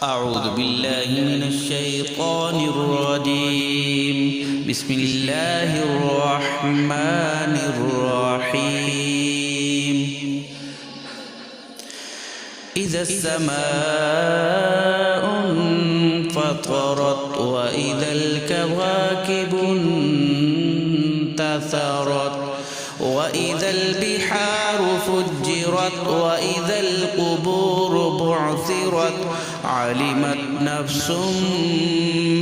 أعوذ بالله من الشيطان الرجيم. بسم الله الرحمن الرحيم. إذا السماء انفطرت وإذا الكواكب انتثرت وإذا البحار فجرت وإذا القبور بعثرت علمت نفس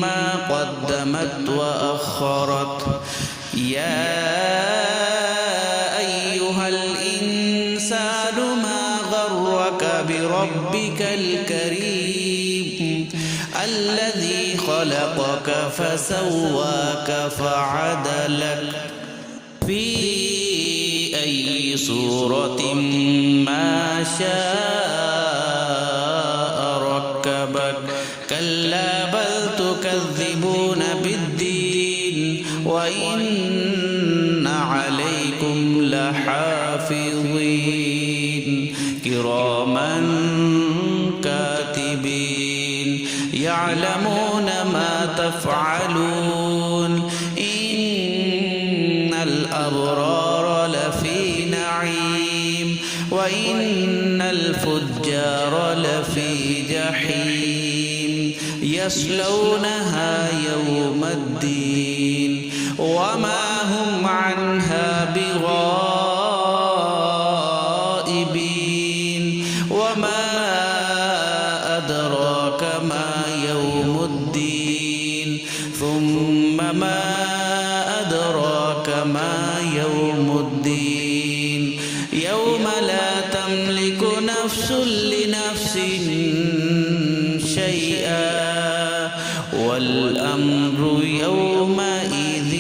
ما قدمت وأخرت. يا أيها الإنسان ما غرك بربك الكريم الذي خلقك فسواك فعدلك في أي صورة ما شاء ركبك. كلا بل تكذبون بالدين وإن عليكم لحافظين كراما كاتبين يعلمون ما تفعلون. إن الأبرار لفي نعيم وإن الفجار لفي جحيم يصلونها يوم الدين وما هم عنها بغائبين. وما أدراك ما يوم الدين ثم ما أدراك ما يوم الدين يوم لا تملك نفس لنفس شيئا والأمر يومئذ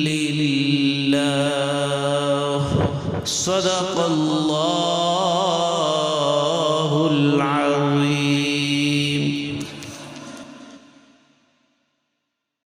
لله. صدق الله